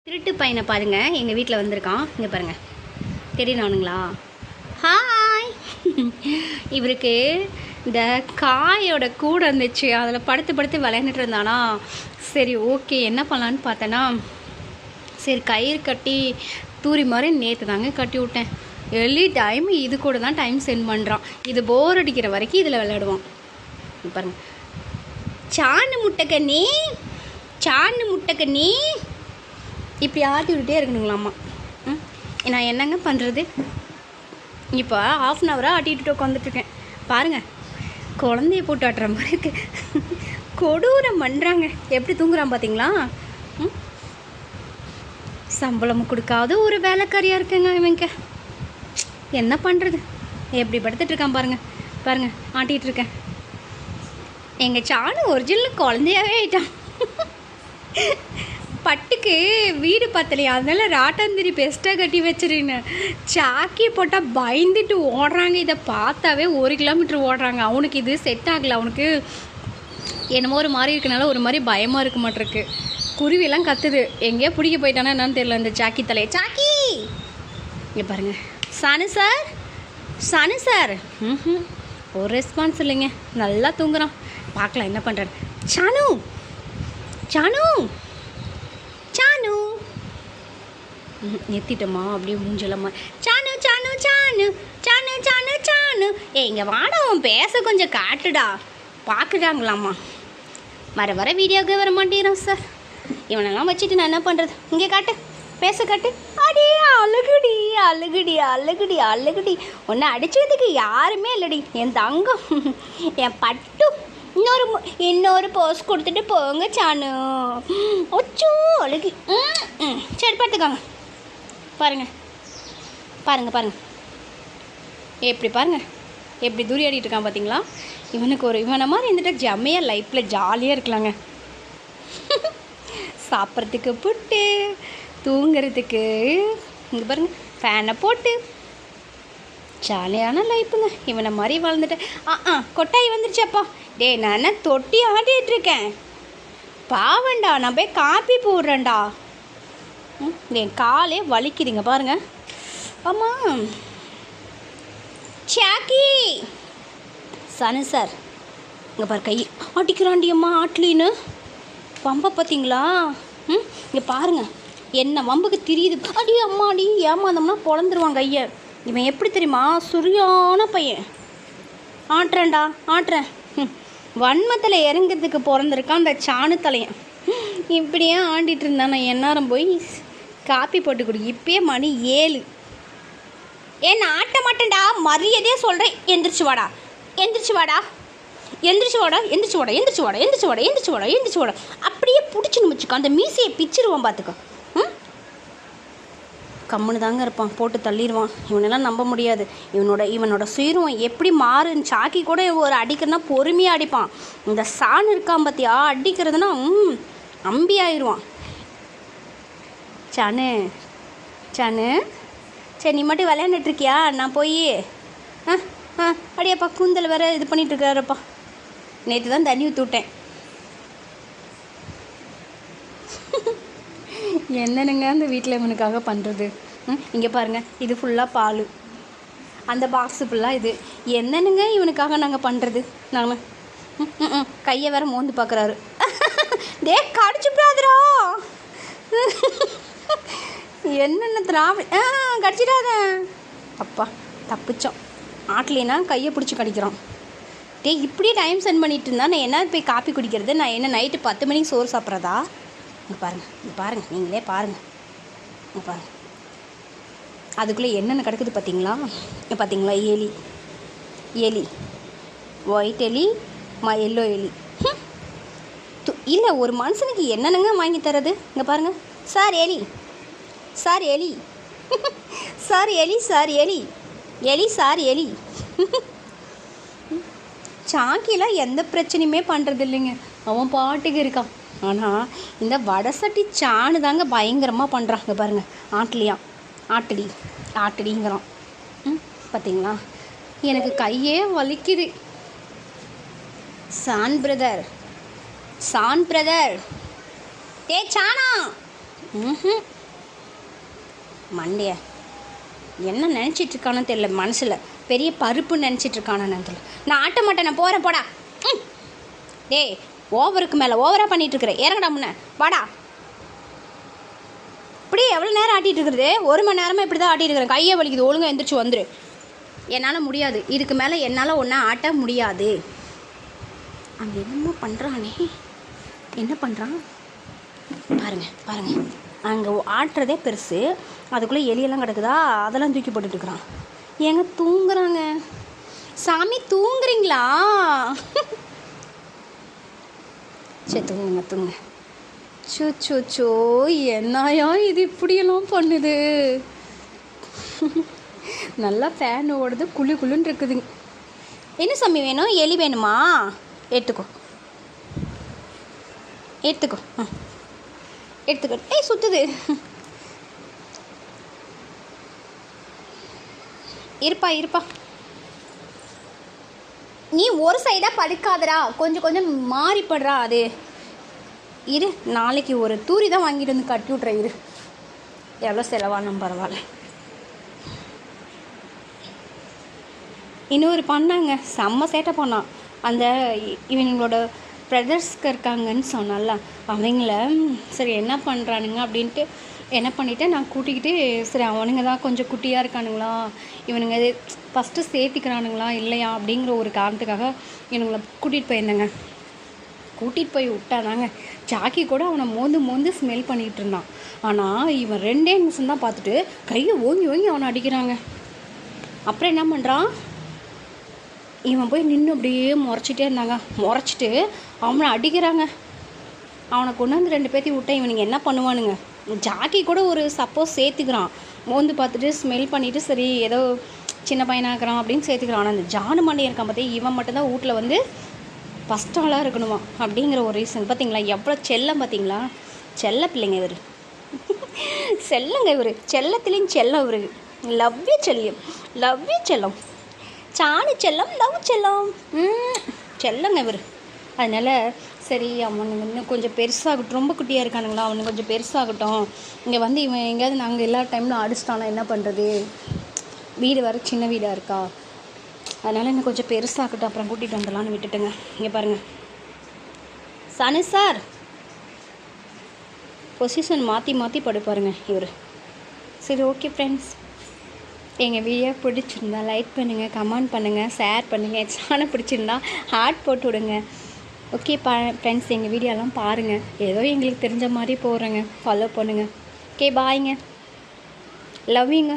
திருட்டு பையனை பாருங்க, எங்கள் வீட்டில் வந்திருக்கான். இங்கே பாருங்க, தெரியணுங்களா? ஹாய். இவருக்கு இந்த காயோட கூட இருந்துச்சு, அதில் படுத்து படுத்து விளையாண்டுட்டு இருந்தானா. சரி ஓகே, என்ன பண்ணலான்னு பார்த்தேன்னா, சரி கயிறு கட்டி தூரி மாதிரி நேற்று தாங்க கட்டி விட்டேன். எர்லி டைம் இது கூட தான் டைம் ஸ்பெண்ட் பண்ணுறான். இது போர் அடிக்கிற வரைக்கும் இதில் விளையாடுவான். பாருங்க, சாணு முட்டைக்கண்ணி, சாணு முட்டைக்கண்ணி இப்படி ஆட்டி விட்டுட்டே இருக்கணுங்களாம்மா. நான் என்னங்க பண்ணுறது? இப்போ ½ ஆட்டிகிட்டு உட்காந்துட்ருக்கேன். பாருங்கள், குழந்தைய போட்டு ஆட்டுற மாதிரி இருக்கு. கொடூரம் பண்ணுறாங்க. எப்படி தூங்குறான் பார்த்தீங்களா? சம்பளம் கொடுக்காத ஒரு வேலைக்காரியாக இருக்குங்க இவங்க. என்ன பண்ணுறது? எப்படி படுத்துட்ருக்கான் பாருங்கள். பாருங்கள், ஆட்டிகிட்ருக்கேன். எங்கள் சாணு ஒரிஜினல் குழந்தையாகவே ஆயிட்டான். பட்டுக்கு வீடு பத்தலையா, அதனால ராட்டாந்திரி பெஸ்ட்டாக கட்டி வச்சிருந்தேன். சாக்கி போட்டால் பயந்துட்டு ஓடுறாங்க. இதை பார்த்தாவே 1 கிலோமீட்டர் ஓடுறாங்க. அவனுக்கு இது செட் ஆகலை. அவனுக்கு என்னமோ ஒரு மாதிரி இருக்கனால ஒரு மாதிரி பயமாக இருக்க மாட்டிருக்கு. குருவியெல்லாம் கத்துது. எங்கேயோ பிடிக்க போயிட்டானா என்னன்னு தெரியல இந்த சாக்கி தலையை. சாக்கி இங்கே பாருங்கள். Chanu sir, Chanu sir. ஒரு ரெஸ்பான்ஸ் இல்லைங்க. நல்லா தூங்குறான். பார்க்கலாம் என்ன பண்ணுறாரு. சானு, சானு, சானு. நிறுத்திட்டோமா? அப்படியே மூஞ்சலம்மா. சானு, சானு, சானு, சானு, சானு, சானு. இங்கே வாடா, அவன் பேச கொஞ்சம் காட்டுடா. பார்க்குறாங்களாம்மா. வர வீடியோவுக்கு வர மாட்டேங்கிறான் சார். இவனெல்லாம் வச்சுட்டு நான் என்ன பண்ணுறது? இங்கே காட்டு, பேச காட்டு. அடி அழகுடி, அழகுடி, அழகுடி, அழகுடி. ஒன்று அடிச்சதுக்கு யாருமே இல்லடி. என் தங்கம், என் பட்டு. இன்னொரு போஸ் கொடுத்துட்டு போங்க சானு. ஒச்சோ அழகு. சரி பார்த்துக்காங்க. பாருங்கள், பாருங்கள், பாருங்கள். எப்படி பாருங்கள், எப்படி தூரி ஆடிட்டு இருக்கான் பார்த்தீங்களா? இவனுக்கு இவனை மாதிரி இருந்துட்டு ஜம்மையாக லைஃப்பில் ஜாலியாக இருக்கலாங்க. சாப்பிட்றதுக்கு புட்டு, தூங்கிறதுக்கு இங்கே பாருங்கள் ஃபேனை போட்டு ஜாலியான லைஃப்புங்க. இவனை மாதிரி வளர்ந்துட்டு கொட்டாய் வந்துருச்சப்பா. டே, நான் என்ன தொட்டி ஆடிட்டுருக்கேன்? பாவண்டா, நான் போய் காப்பி போடுறேன்டா. என் காலே வலிக்குதுங்க பாருங்க. ஆமாம் சாக்கி. சனு சார் இங்கே பாரு, கை ஆட்டிக்கிறாண்டி அம்மா. ஆட்லின்னு வம்பை பார்த்தீங்களா? இங்கே பாருங்கள், என்ன வம்புக்கு திரியுது. அடி அம்மாடி, ஏமாந்தோம்னா பொழந்துருவான் கையை. இவன் எப்படி தெரியுமா? சுரியான பையன். ஆட்டுறேன்டா, ஆட்டுறேன். வன்மத்தில் இறங்கிறதுக்கு பிறந்திருக்கான் அந்த சாணு தலையன். இப்படியே ஆண்டிகிட்டு இருந்தான். நான் எந்நேரம் போய் காப்பி போட்டு கொடு. இப்பயே மணி 7. நான் ஆட்ட மாட்டேன்டா, மரியாதையே சொல்கிறேன். எந்திரிச்சு வாடா, எந்திரிச்சு வாடா, எந்திரிச்சு வாடா, எந்திரிச்சு வாடா, எந்திரிச்சு வாடா, எந்திரிச்சு வாடா, எந்திரிச்சு வாடா, எந்திரிச்சு வாடா. அப்படியே பிடிச்சின்னு வச்சுக்கோ. அந்த மீசையை பிச்சிருவான் பார்த்துக்கோ. கம்முன்னு தாங்க இருப்பான், போட்டு தள்ளிடுவான். இவனெல்லாம் நம்ப முடியாது. இவனோட சுயருவம் எப்படி மாறுன்னு. சாக்கி கூட ஒரு அடிக்கிறதுனா பொறுமையாக அடிப்பான். இந்த சாணு இருக்கான் பார்த்தியா, அடிக்கிறதுனா அம்பி ஆயிடுவான். சானு, சானு, சரி நீ மட்டும் விளையாண்டுட்ருக்கியா? நான் போய் அப்படியாப்பா கூந்தல் வேறு இது பண்ணிகிட்ருக்காரப்பா. நேற்று தான் தண்ணி ஊற்றி விட்டேன். என்னனுங்க அந்த வீட்டில் இவனுக்காக பண்ணுறது? இங்கே பாருங்கள், இது ஃபுல்லாக பால், அந்த பாக்ஸு ஃபுல்லாக இது. என்னனுங்க இவனுக்காக நாங்கள் பண்ணுறது? நாங்கள் கையை வேற மோந்து பார்க்குறாரு. டே கடிச்சுடாதரா. என்னென்ன திராவி கடிச்சிடாத. அப்பா தப்பிச்சோம். ஆட்லேனா கையை பிடிச்சி கடிக்கிறோம். டே இப்படியே டைம் ஸ்பெண்ட் பண்ணிட்டு இருந்தா நான் என்ன போய் காப்பி குடிக்கிறது? நான் என்ன நைட்டு 10 மணிக்கு சோறு சாப்பிட்றதா? இங்கே பாருங்கள், இங்கே பாருங்கள், நீங்களே பாருங்கள். இங்கே பாருங்கள், அதுக்குள்ளே என்னென்ன கிடக்குது பார்த்தீங்களா? பார்த்தீங்களா? எலி, எலி, ஒயிட் எலி, எல்லோ எலி. இல்லை, ஒரு மனுஷனுக்கு என்னென்னங்க வாங்கி தரது? இங்கே பாருங்கள். சார் எலி, சார் எலி, சார் எலி, சார் எலி, எலி சார் எலி. சாக்கிலாம் எந்த பிரச்சனையுமே பண்ணுறது இல்லைங்க. அவன் பாட்டுக்கு இருக்கான். ஆனால் இந்த வடசட்டி சாணு தாங்க பயங்கரமாக பண்ணுறாங்க பாருங்கள். ஆட்டலியாம், ஆட்டடி, ஆட்டடிங்கிறான். பார்த்தீங்களா? எனக்கு கையே வலிக்குது. சான் பிரதர், சான் பிரதர், டே சானா. மண்டைய என்ன நினச்சிட்டு இருக்கானோ தெரியல, மனசில் பெரிய பருப்பு நினச்சிட்டு இருக்கானு தெரியல. நான் ஆட்ட மாட்டேன், நான் போகிறேன் போடா. டேய் ஓவருக்கு மேலே ஓவராக பண்ணிகிட்ருக்குறேன், இறங்கடா முன்ன வாடா. இப்படி எவ்வளோ நேரம் ஆட்டிகிட்டு இருக்கிறது? 1 மணி நேரமாக இப்படி தான் ஆட்டிகிட்டு இருக்கிறேன், கையை வலிக்குது, ஒழுங்காக எந்திரிச்சு வந்துரு. என்னால் முடியாது, இதுக்கு மேலே என்னால் ஒன்றா ஆட்ட முடியாது. அங்கே என்னமோ பண்ணுறானே, என்ன பண்ணுறான் பாருங்கள். அங்கே ஆட்டுறதே பெருசு, அதுக்குள்ளே எலியெல்லாம் கிடக்குதா, அதெல்லாம் தூக்கி போட்டுட்டுருக்குறான். ஏங்க தூங்குறாங்க, சாமி தூங்குறீங்களா? சரி தூங்குங்க. சோ என்னையா இது இப்படியெல்லாம் பண்ணுது? நல்லா ஃபேன் ஓடுது, குளுன்னு இருக்குதுங்க. என்ன சாமி வேணும்? எலி வேணுமா? எடுத்துக்கோ. ஏய் சுற்றுது. இருப்பா நீ ஒரு சைடாக படுக்காதடா, கொஞ்சம் மாறிப்படுறா. அது இரு, நாளைக்கு ஒரு தூரி தான் வாங்கிட்டு வந்து கட்டி விட்றேன். இரு, எவ்வளோ செலவானும் பரவாயில்ல. இன்னொரு பண்ணாங்க, செம்ம சேட்டை பண்ணான். அந்த இவங்களோட பிரதர்ஸ்க்கு இருக்காங்கன்னு சொன்னால, அவங்கள சரி என்ன பண்ணுறானுங்க அப்படின்ட்டு என்ன பண்ணிவிட்டேன், நான் கூட்டிக்கிட்டு சரி அவனுங்க தான் கொஞ்சம் குட்டியாக இருக்கானுங்களா, இவனுங்க ஃபஸ்ட்டு சேர்த்திக்கிறானுங்களா இல்லையா அப்படிங்கிற ஒரு காரணத்துக்காக இவனுங்களை கூட்டிகிட்டு போயிருந்தேங்க. கூட்டிகிட்டு போய் விட்டானாங்க. ஜாக்கி கூட அவனை மோந்து ஸ்மெல் பண்ணிகிட்டு இருந்தான். ஆனால் இவன் 2 நிமிஷம் தான் பார்த்துட்டு கையை ஓங்கி அவனை அடிக்கிறாங்க. அப்புறம் என்ன பண்ணுறான், இவன் போய் நின்று அப்படியே முறைச்சிட்டே இருந்தாங்க. முறைச்சிட்டு அவனை அடிக்கிறாங்க. அவனை கொண்டாந்து 2 பேர்த்தையும் விட்டேன். இவனுங்க என்ன பண்ணுவானுங்க? ஜாக்கி கூட ஒரு சப்போஸ் சேர்த்துக்கிறான், மோந்து பார்த்துட்டு ஸ்மெல் பண்ணிவிட்டு சரி ஏதோ சின்ன பையனாகிறான் அப்படின்னு சேர்த்துக்கிறான். ஆனால் அந்த ஜானு மண்டையை இருக்கான் பார்த்தியா, இவன் மட்டும்தான் வீட்டில் வந்து ஃபஸ்ட் ஆளாக இருக்கணுமா அப்படிங்கிற ஒரு ரீசன். பார்த்தீங்களா எவ்வளோ செல்லம்? பார்த்தீங்களா, செல்ல பிள்ளைங்க இவர். செல்லங்க இவர், செல்லத்துலேயும் செல்லம் இவர். லவ் யூ செல்லம், சாணி செல்லம், லவ் செல்லங்க இவர். அதனால் சரி அவனுங்க இன்னும் கொஞ்சம் பெருசாகட்டும், ரொம்ப குட்டியாக இருக்கானுங்களா, அவனுக்கு கொஞ்சம் பெருசாகட்டும். இங்கே வந்து இவன் எங்கேயாவது நாங்கள் எல்லா டைமில் அடிச்சிட்டானா என்ன பண்ணுறது? வீடு வர சின்ன வீடாக இருக்கா, அதனால் இன்னும் கொஞ்சம் பெருசாகட்டும், அப்புறம் கூட்டிகிட்டு வந்துடலான்னு விட்டுட்டுங்க. இங்கே பாருங்கள், சனு சார் பொசிஷன் மாற்றி படுப்பாருங்க இவர். சரி ஓகே ஃப்ரெண்ட்ஸ், எங்கள் வீடியோ பிடிச்சிருந்தா லைக் பண்ணுங்கள், கமெண்ட் பண்ணுங்கள், ஷேர் பண்ணுங்கள். சேனல் பிடிச்சிருந்தா ஹார்ட் போட்டு விடுங்க. ஓகே ஃப்ரெண்ட்ஸ், எங்கள் வீடியோலாம் பாருங்கள், ஏதோ எங்களுக்கு தெரிஞ்ச மாதிரி போடுறேங்க, ஃபாலோ பண்ணுங்கள். ஓகே பாய்ங்க, லவ் யூங்க.